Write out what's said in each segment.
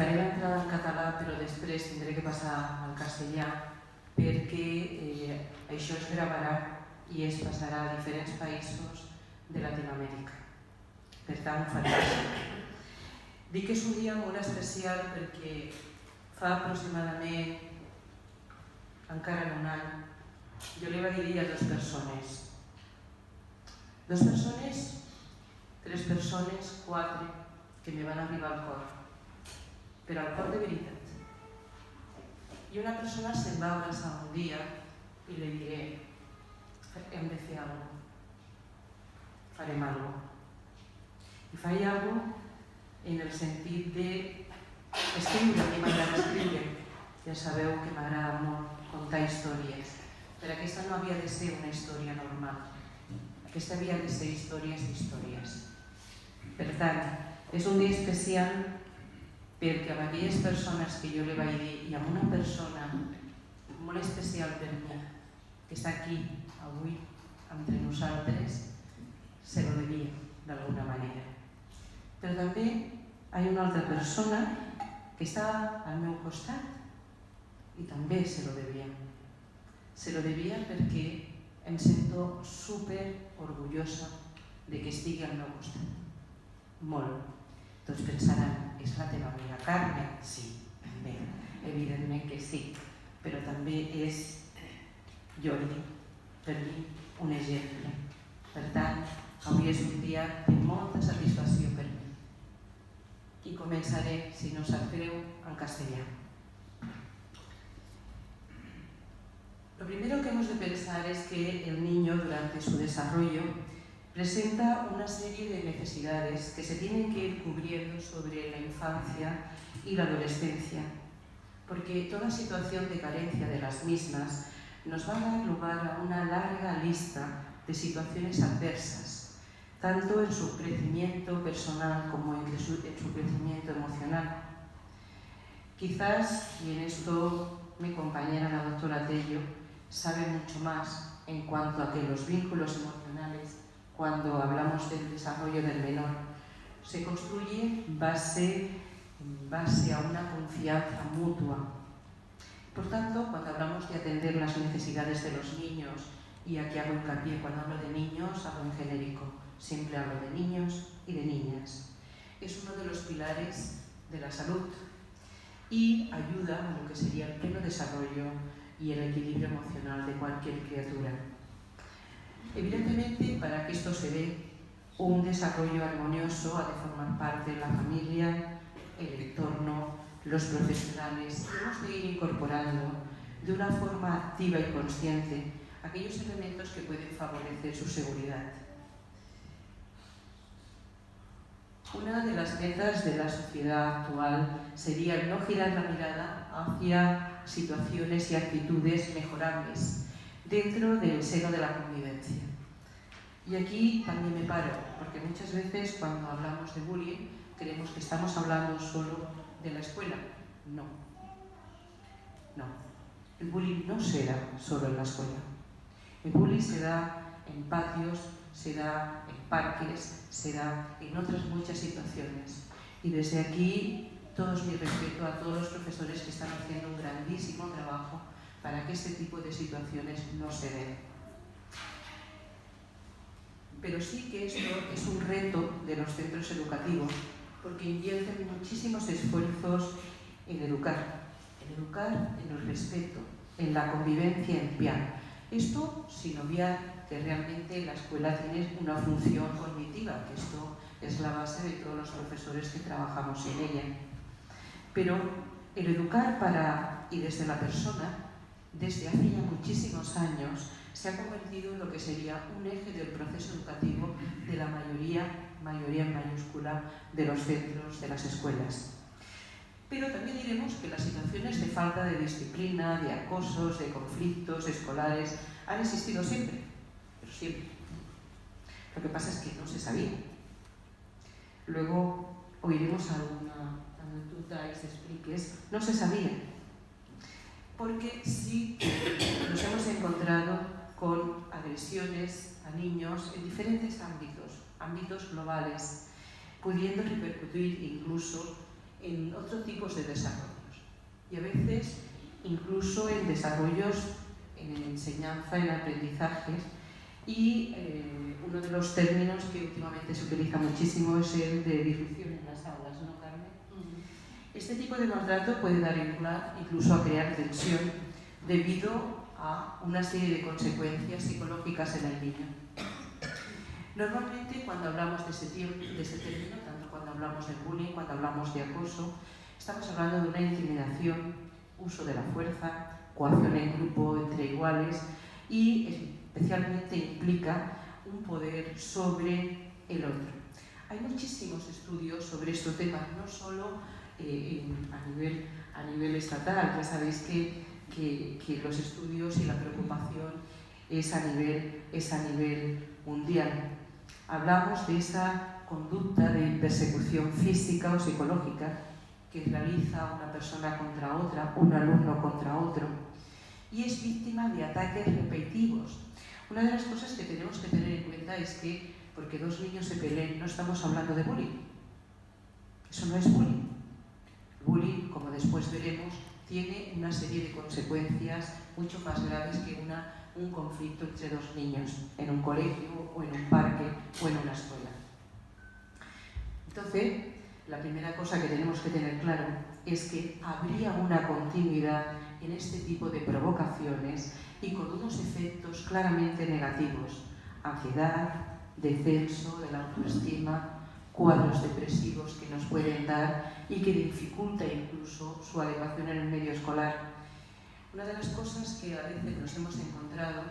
faré l'entrada en català, però després tindré que passar al castellà perquè això es gravarà i es passarà a diferents països de Latinoamèrica. Per tant, ho faré així. Dic que és un dia molt especial perquè fa aproximadament encara no un any jo li vaig dir a dues persones, tres persones, quatre, que me van arribar al cor, però al cor de veritat. I una persona se'm va abraçar un dia i li diré, hem de fer alguna cosa, farem alguna cosa. I faré alguna cosa en el sentit d'escriure, a mi m'agrada escriure, ja sabeu que m'agrada molt contar històries, però aquesta no havia de ser una història normal, aquesta havia de ser històries d'històries. Per tant, és un dia especial perquè amb aquelles persones que jo li vaig dir i amb una persona molt especial per mi, que està aquí avui entre nosaltres, se lo devia d'alguna manera. Però també hi ha una altra persona que està al meu costat i també se lo devia. Se lo devia perquè em sento super orgullosa de que estigui al meu costat. Molt. Tots pensaran, és la teva amiga Carme? Sí, també, evidentment que sí, però també és Jordi, per mi, un exemple. Per tant, avui és un dia de molta satisfacció per mi. Y comenzaré, si no sap greu, en castellano. Lo primero que hemos de pensar es que el niño, durante su desarrollo, presenta una serie de necesidades que se tienen que ir cubriendo sobre la infancia y la adolescencia, porque toda situación de carencia de las mismas nos va a dar lugar a una larga lista de situaciones adversas, tanto en su crecimiento personal como en su crecimiento emocional. Quizás, y en esto mi compañera la doctora Tello sabe mucho más en cuanto a que los vínculos emocionales, cuando hablamos del desarrollo del menor, se construye en base a una confianza mutua. Por tanto, cuando hablamos de atender las necesidades de los niños, y aquí hago hincapié, cuando hablo de niños, hablo en genérico, siempre hablo de niños y de niñas. Es uno de los pilares de la salud y ayuda a lo que sería el pleno desarrollo y el equilibrio emocional de cualquier criatura. Evidentemente, para que esto se dé, un desarrollo armonioso ha de formar parte de la familia, el entorno, los profesionales. Hemos de ir incorporando de una forma activa y consciente aquellos elementos que pueden favorecer su seguridad. Una de las metas de la sociedad actual sería el no girar la mirada hacia situaciones y actitudes mejorables dentro del seno de la convivencia. Y aquí también me paro, porque muchas veces cuando hablamos de bullying creemos que estamos hablando solo de la escuela. No. El bullying no se da solo en la escuela. El bullying se da en patios, se da en parques, se da en otras muchas situaciones. Y desde aquí, todos mi respeto a todos los profesores que están haciendo un grandísimo trabajo para que este tipo de situaciones no se den. Pero sí que esto es un reto de los centros educativos, porque invierten muchísimos esfuerzos en educar en el respeto, en la convivencia en piano. Esto sin obviar que realmente la escuela tiene una función cognitiva, que esto es la base de todos los profesores que trabajamos en ella. Pero el educar para y desde la persona, desde hace ya muchísimos años, se ha convertido en lo que sería un eje del proceso educativo de la mayoría en mayúscula, de los centros, de las escuelas. Pero también diremos que las situaciones de falta de disciplina, de acosos, de conflictos escolares han existido siempre, pero siempre. Lo que pasa es que no se sabía. Luego oiremos alguna anécdota y se expliques. No se sabía, porque sí nos hemos encontrado con agresiones a niños en diferentes ámbitos globales, pudiendo repercutir incluso en otros tipos de desarrollos y a veces incluso en desarrollos en enseñanza, en aprendizajes y uno de los términos que últimamente se utiliza muchísimo es el de disrupción en las aulas, ¿no, Carmen? Este tipo de maltrato puede dar lugar incluso a crear tensión debido a una serie de consecuencias psicológicas en el niño. Normalmente cuando hablamos de este término, tanto cuando hablamos de bullying, cuando hablamos de acoso, estamos hablando de una intimidación, uso de la fuerza, coacción en grupo entre iguales y especialmente implica un poder sobre el otro. Hay muchísimos estudios sobre estos temas, no solo a nivel estatal. Ya sabéis que los estudios y la preocupación es a nivel mundial. Hablamos de esa conducta de persecución física o psicológica que realiza una persona contra otra, un alumno contra otro, y es víctima de ataques repetitivos. Una de las cosas que tenemos que tener en cuenta es que, porque dos niños se peleen, no estamos hablando de bullying. Eso no es bullying. Bullying, como después veremos, tiene una serie de consecuencias mucho más graves que un conflicto entre dos niños en un colegio o en un parque o en una escuela. Entonces, la primera cosa que tenemos que tener claro es que habría una continuidad en este tipo de provocaciones y con unos efectos claramente negativos: ansiedad, descenso de la autoestima, cuadros depresivos que nos pueden dar y que dificulta incluso su adecuación en el medio escolar. Una de las cosas que a veces nos hemos encontrado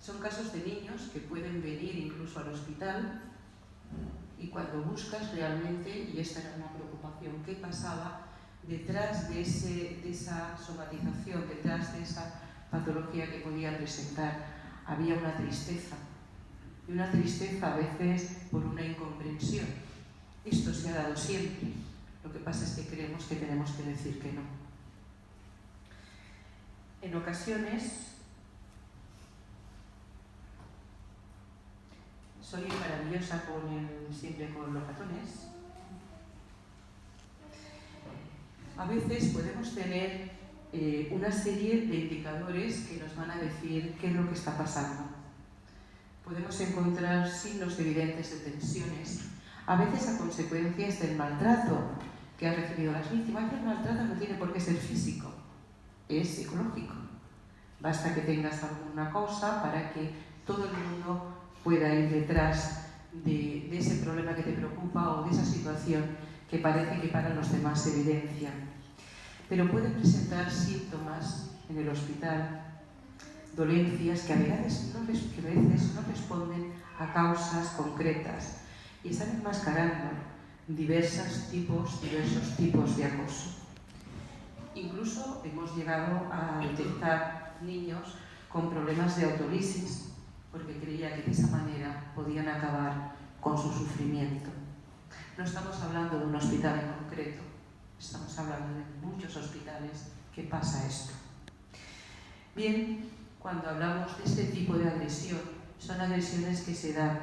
son casos de niños que pueden venir incluso al hospital y cuando buscas realmente, y esta era una preocupación, qué pasaba detrás de esa somatización, detrás de esa patología que podía presentar, había una tristeza. Y una tristeza a veces por una incomprensión. Esto se ha dado siempre. Lo que pasa es que creemos que tenemos que decir que no. En ocasiones soy maravillosa siempre con los ratones. A veces podemos tener una serie de indicadores que nos van a decir qué es lo que está pasando. Podemos encontrar signos evidentes de tensiones, a veces a consecuencias del maltrato que han recibido las víctimas. El maltrato no tiene por qué ser físico, es psicológico. Basta que tengas alguna cosa para que todo el mundo pueda ir detrás de ese problema que te preocupa o de esa situación que parece que para los demás se evidencia. Pero pueden presentar síntomas en el hospital, dolencias que a veces no responden a causas concretas y están enmascarando diversos tipos de acoso. Incluso hemos llegado a detectar niños con problemas de autolisis porque creía que de esa manera podían acabar con su sufrimiento. No estamos hablando de un hospital en concreto, estamos hablando de muchos hospitales que pasa esto. Bien, cuando hablamos de este tipo de agresión, son agresiones que se dan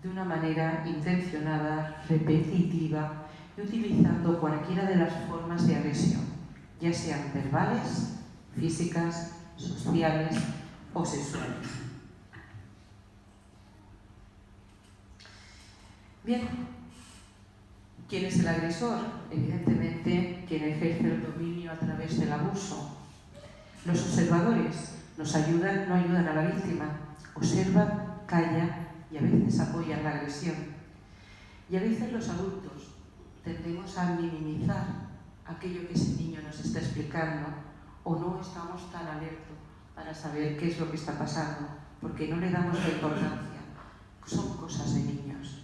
de una manera intencionada, repetitiva y utilizando cualquiera de las formas de agresión, ya sean verbales, físicas, sociales o sexuales. Bien, ¿quién es el agresor? Evidentemente, quien ejerce el dominio a través del abuso. Los observadores no ayudan a la víctima, observan, callan y a veces apoyan la agresión. Y a veces los adultos tendemos a minimizar aquello que ese niño nos está explicando o no estamos tan alertos para saber qué es lo que está pasando porque no le damos la importancia. Son cosas de niños.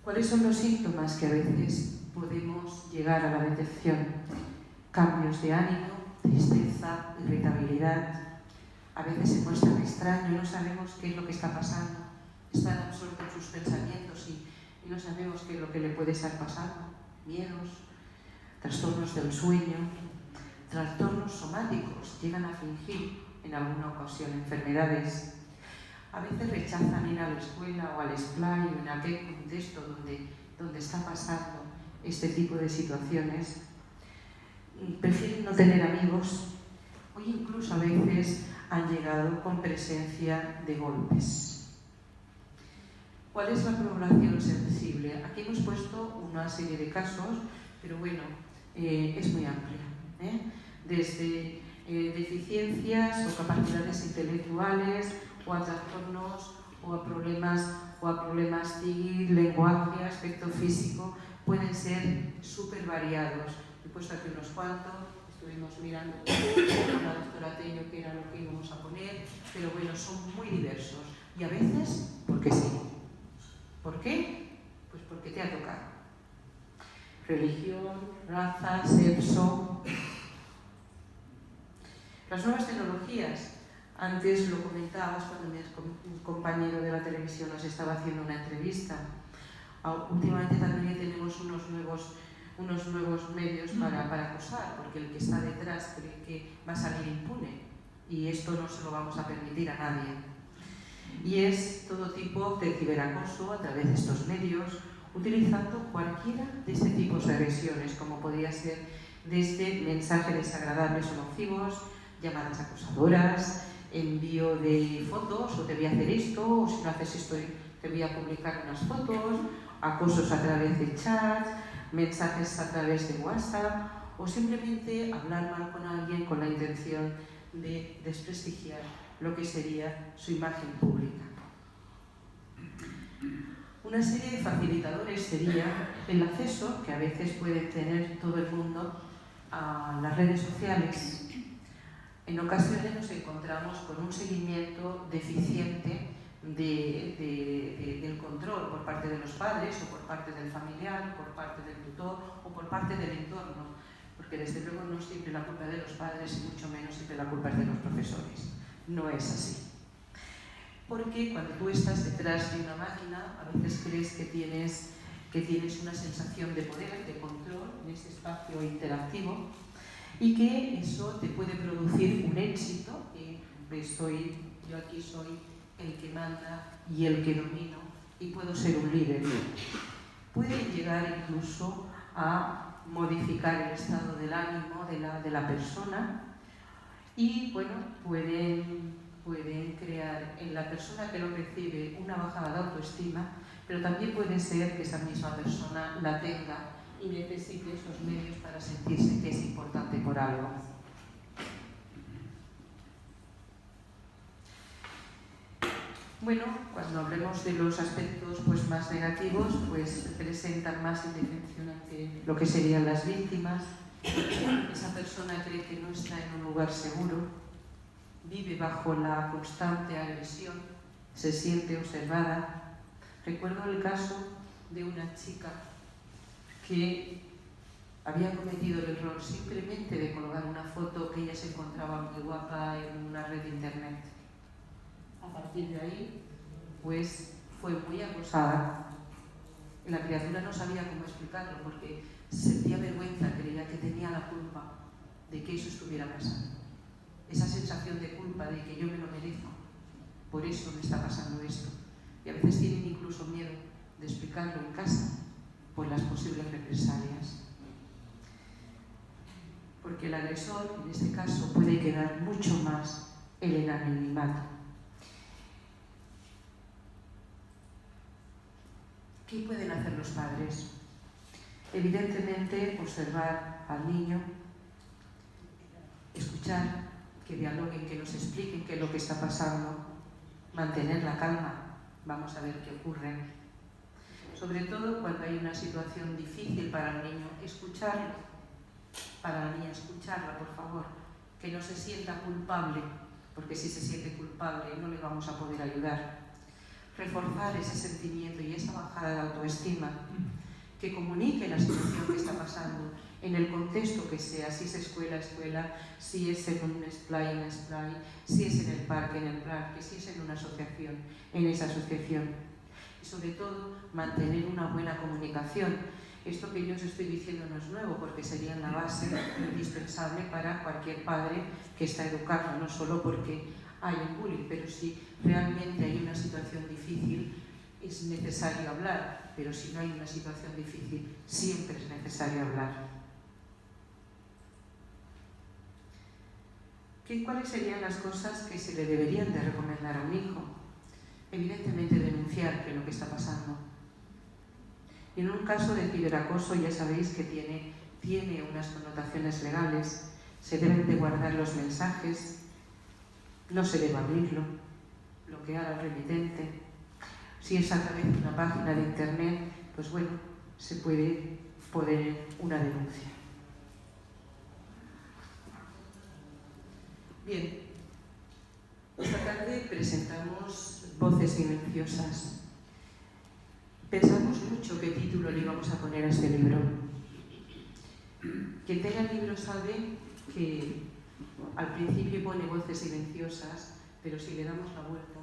¿Cuáles son los síntomas que a veces podemos llegar a la detección? Cambios de ánimo, tristeza, irritabilidad. A veces se muestran extraños, no sabemos qué es lo que está pasando. Están absortos en sus pensamientos y no sabemos qué es lo que le puede estar pasando. Miedos, trastornos del sueño, trastornos somáticos. Llegan a fingir en alguna ocasión enfermedades. a veces rechazan ir a la escuela o al splay o en aquel contexto donde está pasando este tipo de situaciones, prefieren no tener amigos o incluso a veces han llegado con presencia de golpes. ¿Cuál es la población sensible? Aquí hemos puesto una serie de casos, pero bueno, es muy amplia, desde deficiencias o capacidades intelectuales o a trastornos o a problemas de lenguaje, aspecto físico, pueden ser súper variados. He puesto aquí unos cuantos, estuvimos mirando con la doctora Tello qué era lo que íbamos a poner, pero bueno, son muy diversos y a veces porque sí. ¿Por qué? Pues porque te ha tocado. Religión, raza, sexo. Las nuevas tecnologías, antes lo comentabas cuando un compañero de la televisión nos estaba haciendo una entrevista. Últimamente también tenemos unos nuevos medios para acosar, porque el que está detrás cree que va a salir impune y esto no se lo vamos a permitir a nadie. Y es todo tipo de ciberacoso a través de estos medios, utilizando cualquiera de este tipo de agresiones, como podría ser desde mensajes desagradables o nocivos, llamadas acosadoras, envío de fotos, o te voy a hacer esto, o si no haces esto te voy a publicar unas fotos, acosos a través de chats, mensajes a través de WhatsApp, o simplemente hablar mal con alguien con la intención de desprestigiar lo que sería su imagen pública. Una serie de facilitadores sería el acceso que a veces puede tener todo el mundo a las redes sociales. En ocasiones nos encontramos con un seguimiento deficiente del control por parte de los padres o por parte del familiar, por parte del tutor o por parte del entorno, porque desde luego no siempre la culpa es de los padres y mucho menos siempre la culpa es de los profesores. No es así. Porque cuando tú estás detrás de una máquina, a veces crees que tienes una sensación de poder, de control en ese espacio interactivo y que eso te puede producir un éxito, y yo aquí soy el que manda y el que domino y puedo ser un líder. Puede llegar incluso a modificar el estado del ánimo de la persona y bueno, pueden crear en la persona que lo recibe una bajada de autoestima, pero también puede ser que esa misma persona la tenga y necesite esos medios para sentirse que es importante por algo. Bueno, cuando hablemos de los aspectos más negativos, presentan más indefensión ante lo que serían las víctimas. Esa persona cree que no está en un lugar seguro, vive bajo la constante agresión, se siente observada. Recuerdo el caso de una chica que había cometido el error simplemente de colgar una foto que ella se encontraba muy guapa en una red de internet. A partir de ahí, fue muy acosada. La criatura no sabía cómo explicarlo porque sentía vergüenza, creía que tenía la culpa de que eso estuviera pasando. Esa sensación de culpa de que yo me lo merezco, por eso me está pasando esto. Y a veces tienen incluso miedo de explicarlo en casa por las posibles represalias. Porque el agresor, en este caso, puede quedar mucho más en el anonimato. ¿Qué pueden hacer los padres? Evidentemente, observar al niño, escuchar, que dialoguen, que nos expliquen qué es lo que está pasando, mantener la calma, vamos a ver qué ocurre. Sobre todo cuando hay una situación difícil para el niño, escucharlo, para la niña escucharla, por favor, que no se sienta culpable, porque si se siente culpable no le vamos a poder ayudar. Reforzar ese sentimiento y esa bajada de autoestima, que comunique la situación que está pasando en el contexto que sea, si es escuela, si es en un splay, si es en el parque, si es en una asociación, en esa asociación. Y sobre todo, mantener una buena comunicación. Esto que yo os estoy diciendo no es nuevo, porque sería la base indispensable para cualquier padre que está educando, no solo porque hay un bullying, pero si realmente hay una situación difícil, es necesario hablar, pero si no hay una situación difícil, siempre es necesario hablar. ¿Cuáles serían las cosas que se le deberían de recomendar a un hijo? Evidentemente denunciar lo que está pasando. Y en un caso de ciberacoso ya sabéis que tiene unas connotaciones legales, se deben de guardar los mensajes, no se debe abrirlo, bloquear al remitente. Si es a través de una página de internet, pues bueno, se puede poner una denuncia. Bien, esta tarde presentamos Voces Silenciosas. Pensamos mucho qué título le íbamos a poner a este libro. Quien tenga el libro sabe que al principio pone Voces Silenciosas, pero si le damos la vuelta,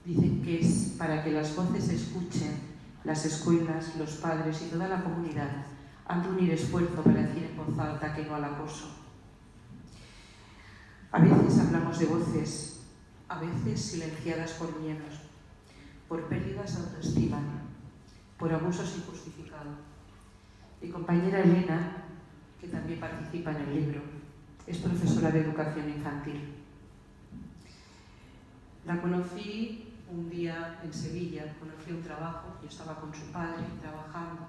dicen que es para que las voces se escuchen, las escuelas, los padres y toda la comunidad han de unir esfuerzo para decir en voz alta que no al acoso. A veces hablamos de voces, a veces silenciadas por miedos, por pérdidas de autoestima, por abusos injustificados. Mi compañera Elena, que también participa en el libro, es profesora de educación infantil. La conocí un día en Sevilla, conocí un trabajo, yo estaba con su padre trabajando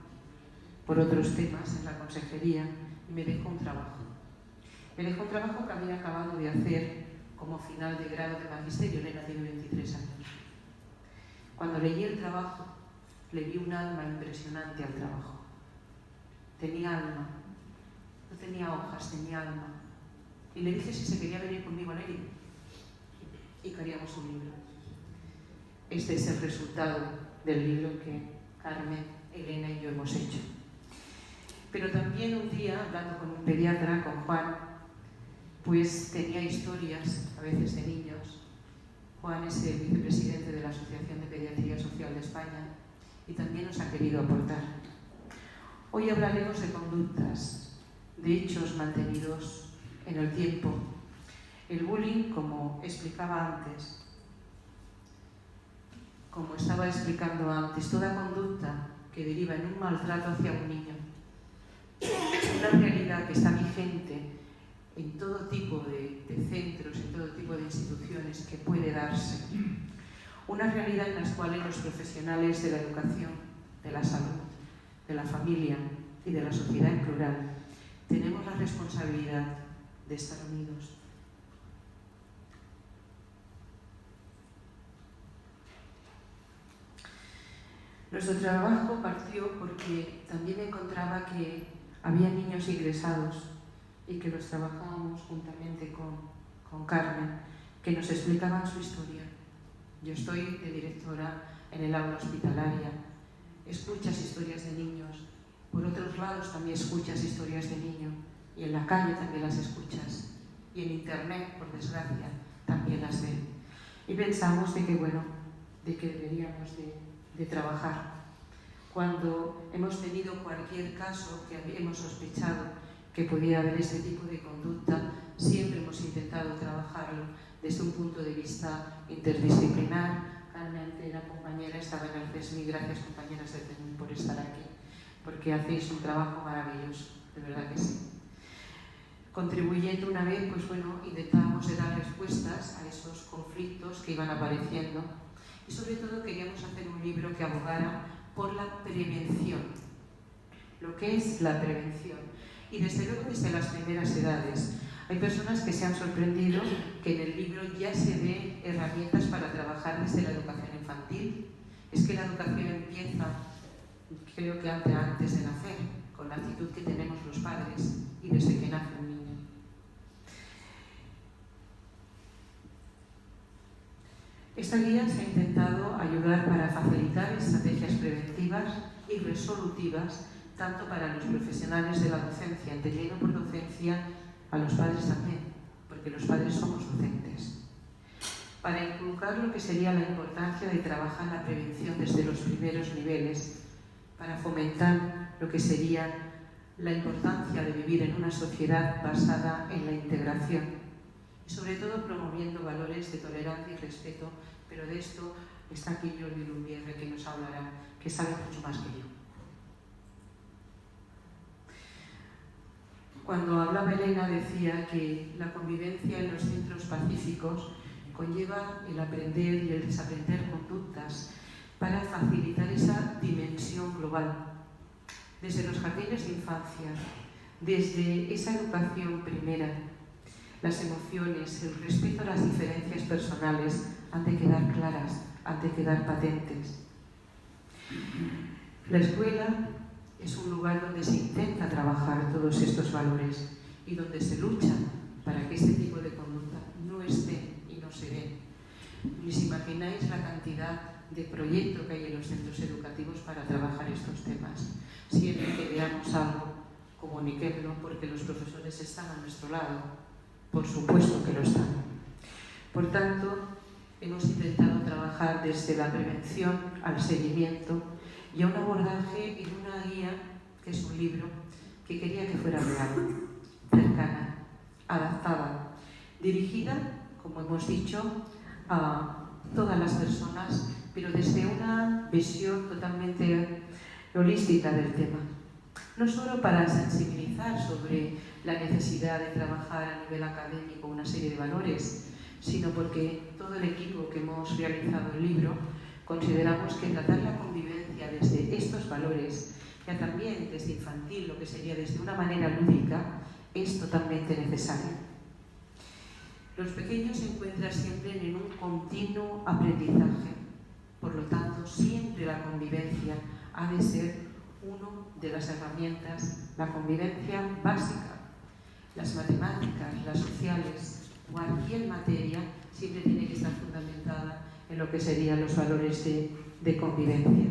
por otros temas en la consejería y me dejó un trabajo. Me dejó un trabajo que había acabado de hacer como final de grado de magisterio. Elena tiene 23 años. Cuando leí el trabajo, le vi un alma impresionante al trabajo. Tenía alma, no tenía hojas, tenía alma. Y le dije si se quería venir conmigo a leer y que haríamos un libro. Este es el resultado del libro que Carmen, Elena y yo hemos hecho. Pero también un día, hablando con un pediatra, con Juan, pues tenía historias, a veces de niños. Juan es el vicepresidente de la Asociación de Pediatría Social de España y también nos ha querido aportar. Hoy hablaremos de conductas, de hechos mantenidos en el tiempo. El bullying, como explicaba antes, como estaba explicando antes, toda conducta que deriva en un maltrato hacia un niño, una realidad que está vigente en todo tipo de centros, en todo tipo de instituciones que puede darse. Una realidad en la cual los profesionales de la educación, de la salud, de la familia y de la sociedad en plural tenemos la responsabilidad de estar unidos. Nuestro trabajo partió porque también encontraba que había niños ingresados y que los trabajábamos juntamente con Carmen, que nos explicaban su historia. Yo estoy de directora en el aula hospitalaria, escuchas historias de niños, por otros lados también escuchas historias de niños, y en la calle también las escuchas, y en internet, por desgracia, también las ven. Y pensamos de que, bueno, de que deberíamos de trabajar. Cuando hemos tenido cualquier caso que hemos sospechado que pudiera haber este tipo de conducta, siempre hemos intentado trabajarlo desde un punto de vista interdisciplinar. Carmen, la compañera, estaba en el CESMI. Gracias, compañeras del CESMI, por estar aquí, porque hacéis un trabajo maravilloso, de verdad que sí. Contribuyendo una vez, pues bueno, intentábamos dar respuestas a esos conflictos que iban apareciendo y sobre todo queríamos hacer un libro que abogara por la prevención, lo que es la prevención. Y desde luego desde las primeras edades. Hay personas que se han sorprendido que en el libro ya se ven herramientas para trabajar desde la educación infantil. Es que la educación empieza, creo que antes de nacer, con la actitud que tenemos los padres y desde que nace un niño. Esta guía se ha intentado ayudar para facilitar estrategias preventivas y resolutivas tanto para los profesionales de la docencia, entendiendo por docencia a los padres también, porque los padres somos docentes, para inculcar lo que sería la importancia de trabajar la prevención desde los primeros niveles, para fomentar lo que sería la importancia de vivir en una sociedad basada en la integración, y sobre todo promoviendo valores de tolerancia y respeto, pero de esto está aquí Jordi Lumbierre, que nos hablará, que sabe mucho más que yo. Cuando hablaba Elena decía que la convivencia en los centros pacíficos conlleva el aprender y el desaprender conductas para facilitar esa dimensión global. Desde los jardines de infancia, desde esa educación primera, las emociones, el respeto a las diferencias personales han de quedar claras, han de quedar patentes. La escuela es un lugar donde se intenta trabajar todos estos valores y donde se lucha para que este tipo de conducta no esté y no se dé. Ni os imagináis la cantidad de proyectos que hay en los centros educativos para trabajar estos temas. Siempre que veamos algo, comuniquémoslo, porque los profesores están a nuestro lado. Por supuesto que lo están. Por tanto, hemos intentado trabajar desde la prevención al seguimiento y a un abordaje en una guía, que es un libro, que quería que fuera real, cercana, adaptada, dirigida, como hemos dicho, a todas las personas, pero desde una visión totalmente holística del tema. No solo para sensibilizar sobre la necesidad de trabajar a nivel académico una serie de valores, sino porque todo el equipo que hemos realizado el libro consideramos que tratar la convivencia desde estos valores, ya también desde infantil, lo que sería desde una manera lúdica, es totalmente necesario. Los pequeños se encuentran siempre en un continuo aprendizaje, por lo tanto, siempre la convivencia ha de ser una de las herramientas, la convivencia básica. Las matemáticas, las sociales, cualquier materia siempre tiene que estar fundamentada en lo que serían los valores de convivencia.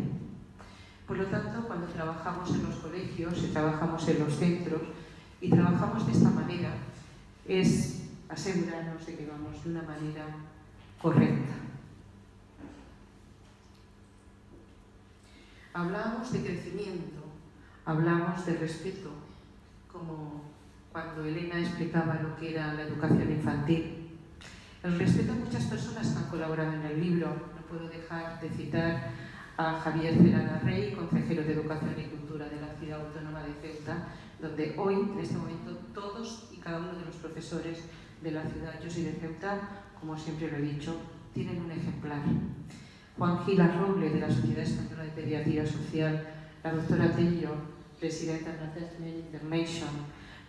Por lo tanto, cuando trabajamos en los colegios y trabajamos en los centros y trabajamos de esta manera, es asegurarnos de que vamos de una manera correcta. Hablamos de crecimiento, hablamos de respeto, como cuando Elena explicaba lo que era la educación infantil. El respeto a muchas personas que han colaborado en el libro. No puedo dejar de citar a Javier Celada Rey, consejero de Educación y Cultura de la Ciudad Autónoma de Ceuta, donde hoy, en este momento, todos y cada uno de los profesores de la ciudad, yo soy de Ceuta, como siempre lo he dicho, tienen un ejemplar. Juan Gil Arroble, de la Sociedad Española de Pediatría Social, la doctora Tello, presidenta de Assessment International,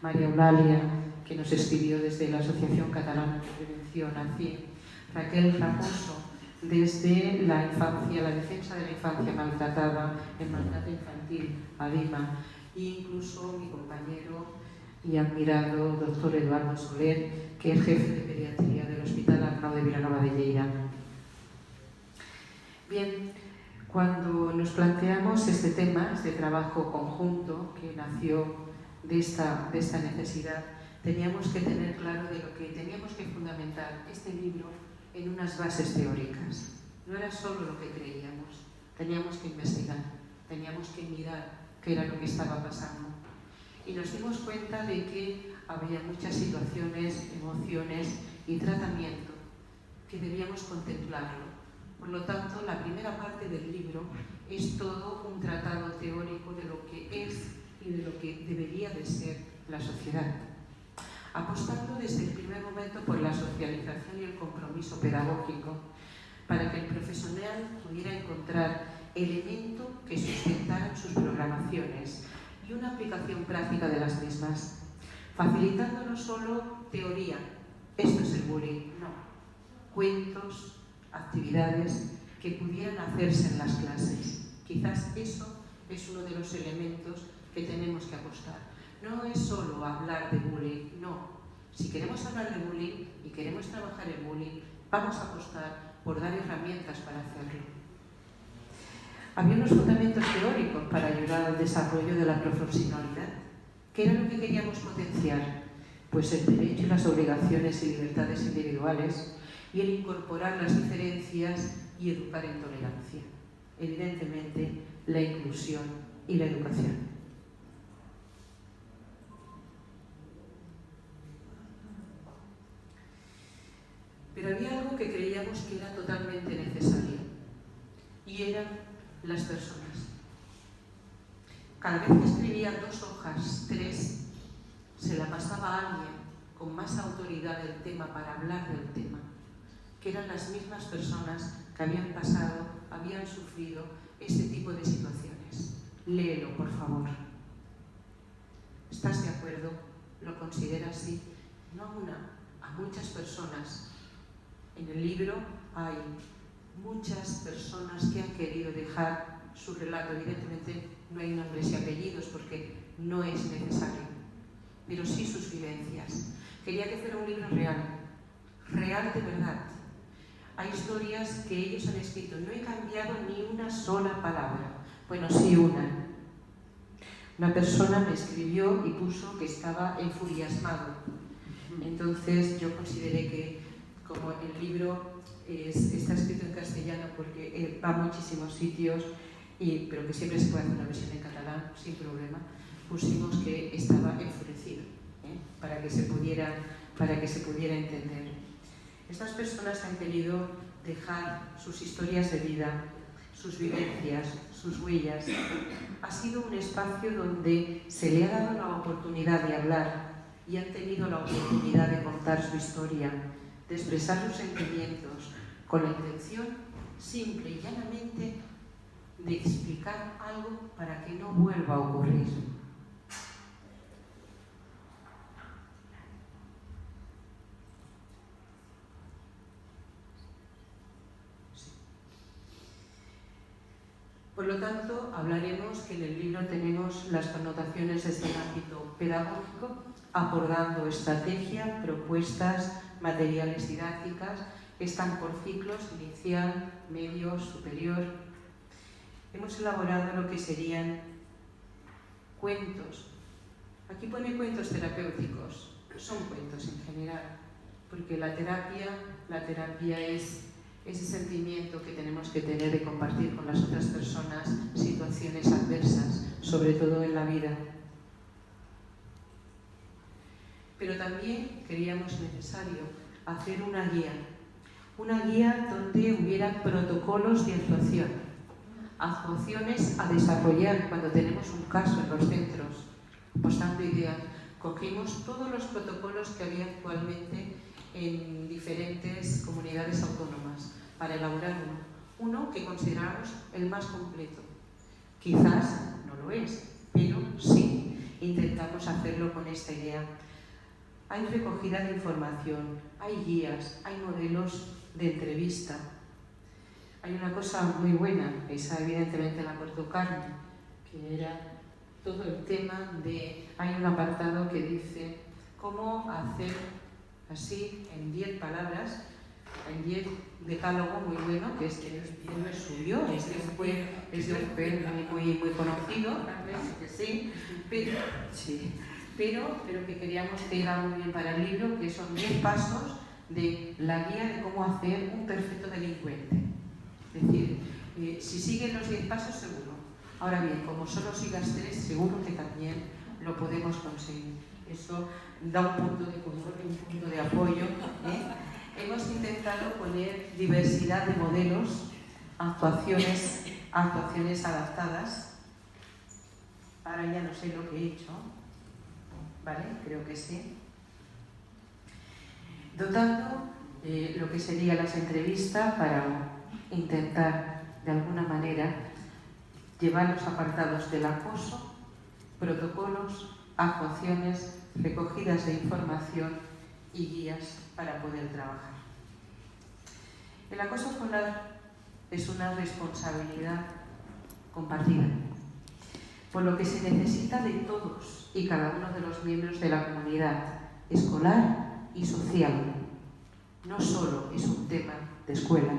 María Eulalia, que nos escribió desde la Asociación Catalana de Prevención, ACIE, Raquel Raposo, desde la infancia, la defensa de la infancia maltratada, el maltrato infantil, ADIMA, e incluso mi compañero y admirado doctor Eduardo Soler, que es jefe de pediatría del Hospital Arnau de Vilanova de Lleida. Bien, cuando nos planteamos este tema, este trabajo conjunto que nació de esta necesidad, teníamos que tener claro de lo que teníamos que fundamentar este libro en unas bases teóricas. No era solo lo que creíamos, teníamos que investigar, teníamos que mirar qué era lo que estaba pasando. Y nos dimos cuenta de que había muchas situaciones, emociones y tratamiento que debíamos contemplarlo. Por lo tanto, la primera parte del libro es todo un tratado teórico de lo que es y de lo que debería de ser la sociedad, apostando desde el primer momento por la socialización y el compromiso pedagógico para que el profesional pudiera encontrar elementos que sustentaran sus programaciones y una aplicación práctica de las mismas, facilitando no solo teoría, esto es el bullying, no, cuentos, actividades que pudieran hacerse en las clases. Quizás eso es uno de los elementos que tenemos que apostar. No es solo hablar de bullying, no. Si queremos hablar de bullying y queremos trabajar en bullying, vamos a apostar por dar herramientas para hacerlo. Había unos fundamentos teóricos para ayudar al desarrollo de la profesionalidad. ¿Qué era lo que queríamos potenciar? Pues el derecho y las obligaciones y libertades individuales y el incorporar las diferencias y educar en tolerancia. Evidentemente, la inclusión y la educación. eran las personas. Cada vez que escribía 2 hojas, 3, se la pasaba a alguien con más autoridad del tema para hablar del tema, que eran las mismas personas que habían pasado, habían sufrido este tipo de situaciones. Léelo, por favor. ¿Estás de acuerdo? ¿Lo consideras así? No a una, a muchas personas. En el libro hay muchas personas que han querido dejar su relato. Evidentemente no hay nombres y apellidos porque no es necesario, pero sí sus vivencias. Quería que fuera un libro real, real de verdad. Hay historias que ellos han escrito, no he cambiado ni una sola palabra. Bueno, sí una. Una persona me escribió y puso que estaba enfurismado. Entonces yo consideré que, como el libro está escrito en castellano porque va a muchísimos sitios, pero que siempre se puede hacer una versión en catalán sin problema, pusimos que estaba enfurecido, para que se pudiera entender. Estas personas han querido dejar sus historias de vida, sus vivencias, sus huellas. Ha sido un espacio donde se le ha dado la oportunidad de hablar y han tenido la oportunidad de contar su historia, de expresar sus sentimientos, con la intención simple y llanamente de explicar algo para que no vuelva a ocurrir. Sí. Por lo tanto, hablaremos que en el libro tenemos las connotaciones desde el ámbito pedagógico, abordando estrategia, propuestas, materiales didácticas que están por ciclos, inicial, medio, superior. Hemos elaborado lo que serían cuentos. Aquí pone cuentos terapéuticos, son cuentos en general, porque la terapia es ese sentimiento que tenemos que tener de compartir con las otras personas situaciones adversas, sobre todo en la vida. Pero también creíamos necesario hacer una guía donde hubiera protocolos de actuaciones a desarrollar cuando tenemos un caso en los centros. Pues dando ideas, cogimos todos los protocolos que había actualmente en diferentes comunidades autónomas para elaborar uno que consideramos el más completo. Quizás no lo es, pero sí intentamos hacerlo con esta idea. Hay recogida de información, hay guías, hay modelos de entrevista. Hay una cosa muy buena, esa evidentemente la aportó Carmen, que era todo el tema de... Hay un apartado que dice cómo hacer así en 10 palabras, en 10 decálogo muy bueno, que no es suyo, es de un juez muy conocido, sí, pero que queríamos que iba muy bien para el libro, que son 10 pasos de la guía de cómo hacer un perfecto delincuente. Es decir, si siguen los 10 pasos, seguro. Ahora bien, como solo sigas 3, seguro que también lo podemos conseguir. Eso da un punto de confort, un punto de apoyo. Hemos intentado poner diversidad de modelos, actuaciones adaptadas. Ahora ya no sé lo que he hecho, ¿vale? Creo que sí. Dotando lo que serían las entrevistas para intentar, de alguna manera, llevar los apartados del acoso, protocolos, actuaciones, recogidas de información y guías para poder trabajar. El acoso escolar es una responsabilidad compartida, por lo que se necesita de todos y cada uno de los miembros de la comunidad escolar y social. No solo es un tema de escuela,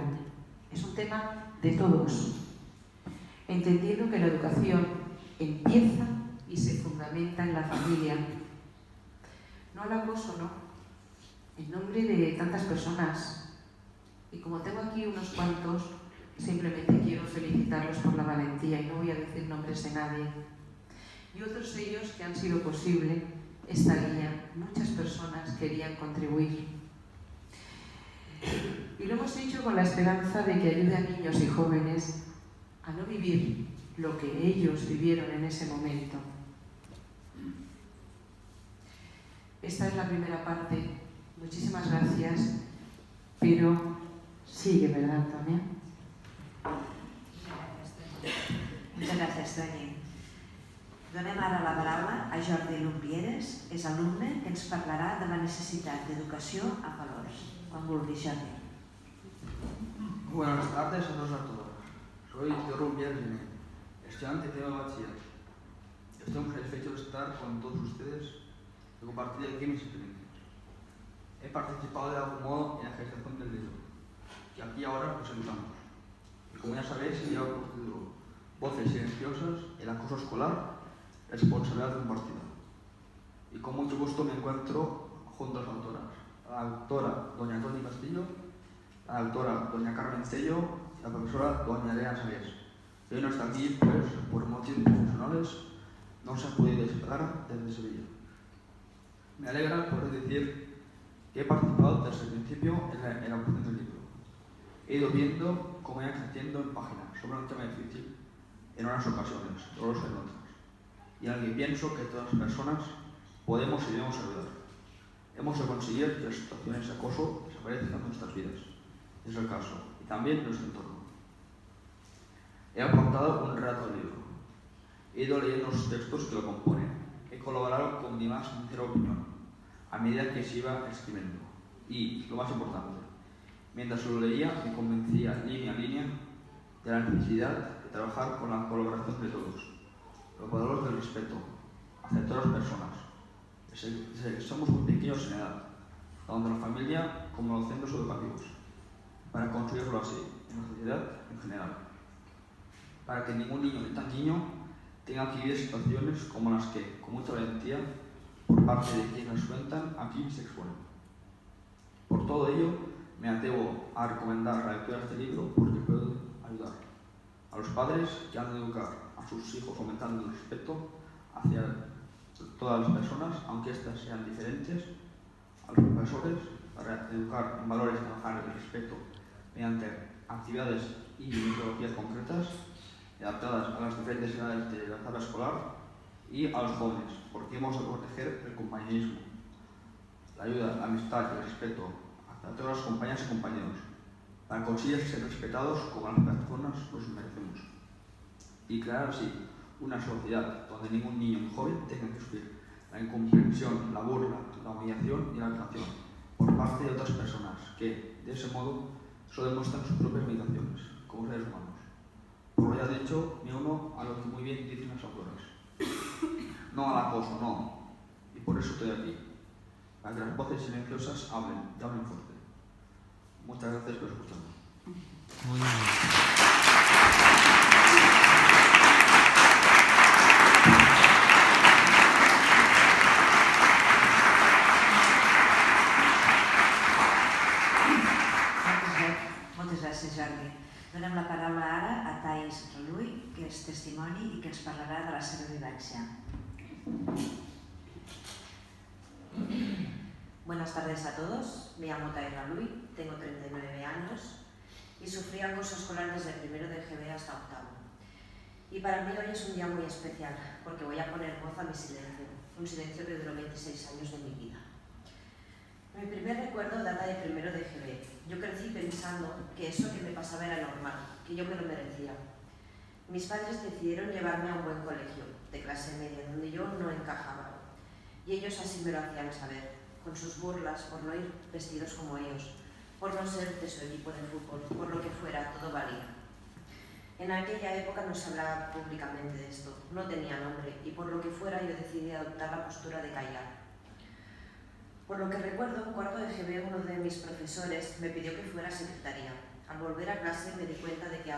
es un tema de todos, entendiendo que la educación empieza y se fundamenta en la familia. No al acoso, no. En nombre de tantas personas. Y como tengo aquí unos cuantos, simplemente quiero felicitarlos por la valentía y no voy a decir nombres de nadie. Y otros ellos que han sido posible esta guía. Muchas personas querían contribuir. Y lo hemos hecho con la esperanza de que ayude a niños y jóvenes a no vivir lo que ellos vivieron en ese momento. Esta es la primera parte. Muchísimas gracias, pero sigue, ¿verdad, Antonia? Muchas gracias, Toni. Donem ara la paraula a Jordi Lumbieres, és alumne que ens parlarà de la necessitat d'educació amb valors. Quan vulguis, Jordi. Buenas tardes a todos y a todas. Soy Jordi Lumbieres, estudiante de bachiller. Estoy muy satisfecho de estar con todos ustedes y compartir aquí mis experiencias. He participado de algún modo en la gestación del libro, que aquí ahora presentamos. Y como ya sabéis, lleva por título Voces silenciosas, el acoso escolar, responsabilidad compartida. Y con mucho gusto me encuentro junto a las autoras, la doctora doña Toni Castillo, la doctora doña Carmen Cello y la profesora doña Elena Sagués, que hoy no está aquí, pues, por motivos profesionales, no se ha podido esperar desde Sevilla. Me alegra poder decir que he participado desde el principio en la elaboración del libro. He ido viendo cómo iba creciendo en páginas sobre un tema difícil, en unas ocasiones, doloroso en otras, y en el que pienso que todas las personas podemos y debemos ayudar. Hemos de conseguir que las situaciones de acoso desaparezcan de nuestras vidas, es el caso, y también de nuestro entorno. He aportado un relato al libro. He ido leyendo los textos que lo componen. He colaborado con mi más sincera opinión, a medida que se iba escribiendo. Y, lo más importante, mientras lo leía me convencía línea a línea de la necesidad de trabajar con la colaboración de todos, los valores del respeto hacia todas las personas, desde que somos muy pequeños en edad, tanto en la familia como en los centros educativos, para construirlo así, en la sociedad en general, para que ningún niño ni tan niño tenga que vivir situaciones como las que, con mucha valentía, por parte de quienes nos cuentan, aquí se exponen. Por todo ello, me atrevo a recomendar la lectura de este libro porque puede ayudar a los padres que han de educar a sus hijos fomentando el respeto hacia todas las personas, aunque éstas sean diferentes, a los profesores para educar en valores y trabajar el respeto mediante actividades y metodologías concretas adaptadas a las diferentes edades de la etapa escolar, y a los jóvenes, porque hemos de proteger el compañerismo, la ayuda, la amistad y el respeto hacia todas las compañeras y compañeros, para conseguir ser respetados como las personas los merecemos, y crear así una sociedad donde ningún niño ni joven tenga que sufrir la incomprensión, la burla, la humillación y la violación por parte de otras personas que, de ese modo, solo demuestran sus propias limitaciones como seres humanos. Por lo ya dicho, me uno a lo que muy bien dicen las autoras. No al acoso, no. Y por eso estoy aquí, para que las voces silenciosas hablen, y hablen fuerte. Muchas gracias por escucharme. Muy bien. Moltes gràcies, Jordi. Donem la paraula ara a Thais Reluy, que és testimoni i que ens parlarà de la seva vivència. Buenas tardes a todos. Me llamo Thais Reluy, tengo 39 años y sufrí acoso escolar desde primero de GB hasta octavo. Y para mí hoy es un día muy especial porque voy a poner voz a mi silencio, un silencio que duró 26 años de mi vida. Mi primer recuerdo data de primero de GB. Yo crecí pensando que eso que me pasaba era normal, que yo me lo merecía. Mis padres decidieron llevarme a un buen colegio, de clase media, donde yo no encajaba. Y ellos así me lo hacían saber, con sus burlas por no ir vestidos como ellos, por no ser de su equipo de fútbol, por lo que fuera, todo valía. En aquella época no se hablaba públicamente de esto, no tenía nombre, y por lo que fuera yo decidí adoptar la postura de callar. Por lo que recuerdo, en cuarto de GB uno de mis profesores me pidió que fuera secretaria. Al volver a clase me di cuenta de que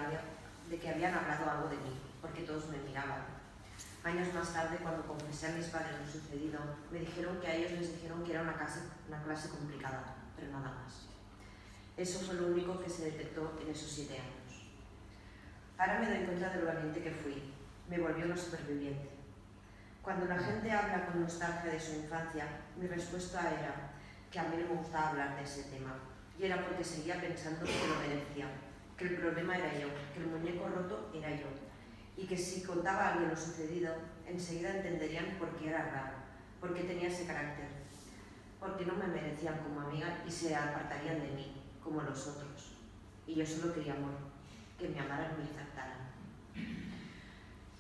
habían hablado algo de mí, porque todos me miraban. Años más tarde, cuando confesé a mis padres lo sucedido, me dijeron que a ellos les dijeron que era una clase complicada, pero nada más. Eso fue lo único que se detectó en esos 7 años. Ahora me doy cuenta de lo valiente que fui. Me volvió una superviviente. Cuando la gente habla con nostalgia de su infancia, mi respuesta era que a mí no me gustaba hablar de ese tema, y era porque seguía pensando que lo merecía, que el problema era yo, que el muñeco roto era yo, y que si contaba a alguien lo sucedido, enseguida entenderían por qué era raro, por qué tenía ese carácter, porque no me merecían como amiga y se apartarían de mí, como los otros. Y yo solo quería amor, que me amaran y me aceptaran.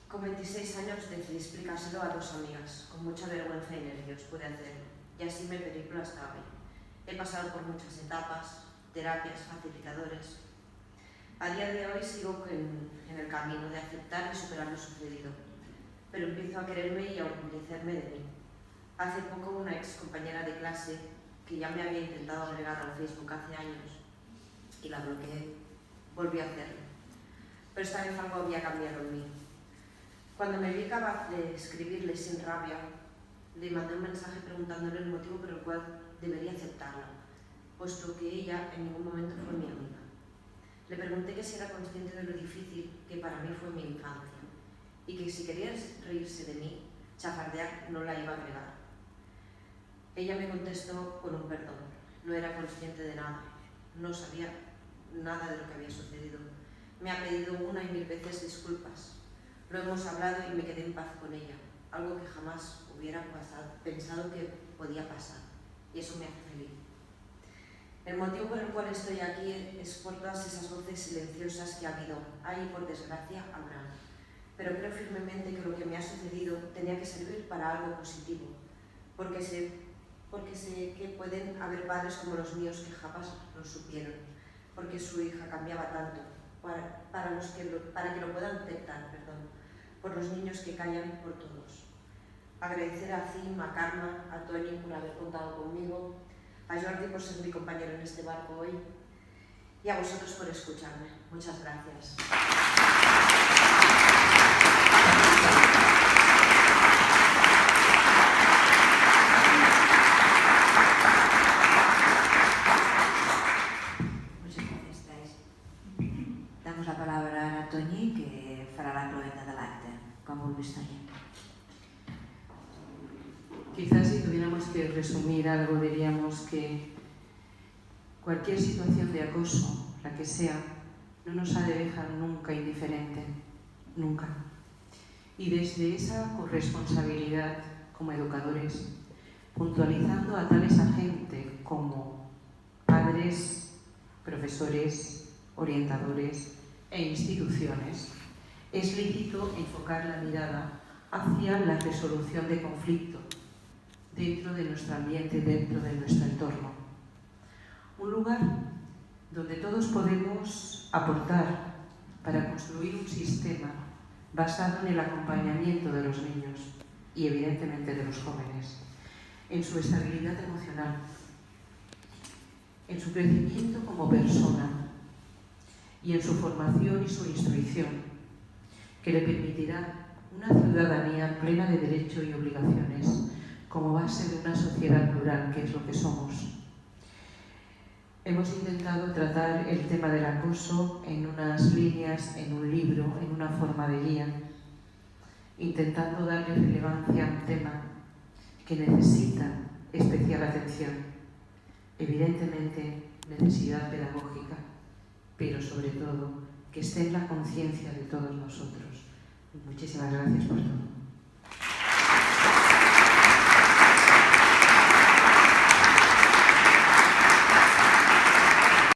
Con 26 años decidí explicárselo a 2 amigas, con mucha vergüenza y nervios pude hacerlo, y así me periplo hasta hoy. He pasado por muchas etapas, terapias, facilitadores. A día de hoy sigo en el camino de aceptar y superar lo sucedido, pero empiezo a quererme y a orgullecerme de mí. Hace poco una ex compañera de clase, que ya me había intentado agregar al Facebook hace años, y la bloqueé, volví a hacerlo. Pero esta vez algo había cambiado en mí. Cuando me vi capaz de escribirle sin rabia, le mandé un mensaje preguntándole el motivo por el cual debería aceptarla, puesto que ella en ningún momento fue mi amiga. Le pregunté que si era consciente de lo difícil que para mí fue mi infancia, y que si quería reírse de mí, chafardear, no la iba a agregar. Ella me contestó con un perdón. No era consciente de nada, no sabía nada de lo que había sucedido. Me ha pedido 1 y 1000 veces disculpas. Lo hemos hablado y me quedé en paz con ella, algo que jamás hubiera pensado que podía pasar, y eso me hace feliz. El motivo por el cual estoy aquí es por todas esas voces silenciosas que ha habido, hay y por desgracia habrá. Pero creo firmemente que lo que me ha sucedido tenía que servir para algo positivo, porque sé que pueden haber padres como los míos que jamás lo supieron, porque su hija cambiaba tanto, para que lo puedan aceptar, por los niños que callan por todos. Agradecer a Cim, a Carme, a Toni por haber contado conmigo, a Jordi por ser mi compañero en este barco hoy y a vosotros por escucharme. Muchas gracias. Muchas gracias, Thais. Damos la palabra a Toni, que fará la cloenda del acte. Com vulguis, Toni. Quizás si tuviéramos que resumir algo diríamos que cualquier situación de acoso, la que sea, no nos ha de dejar nunca indiferente, nunca. Y desde esa corresponsabilidad como educadores, puntualizando a tales agentes como padres, profesores, orientadores e instituciones, es lícito enfocar la mirada hacia la resolución de conflictos dentro de nuestro ambiente, dentro de nuestro entorno. Un lugar donde todos podemos aportar para construir un sistema basado en el acompañamiento de los niños y evidentemente de los jóvenes, en su estabilidad emocional, en su crecimiento como persona y en su formación y su instrucción, que le permitirá una ciudadanía plena de derechos y obligaciones como base de una sociedad plural, que es lo que somos. Hemos intentado tratar el tema del acoso en unas líneas, en un libro, en una forma de guía, intentando darle relevancia a un tema que necesita especial atención, evidentemente necesidad pedagógica, pero sobre todo que esté en la conciencia de todos nosotros. Muchísimas gracias por todo.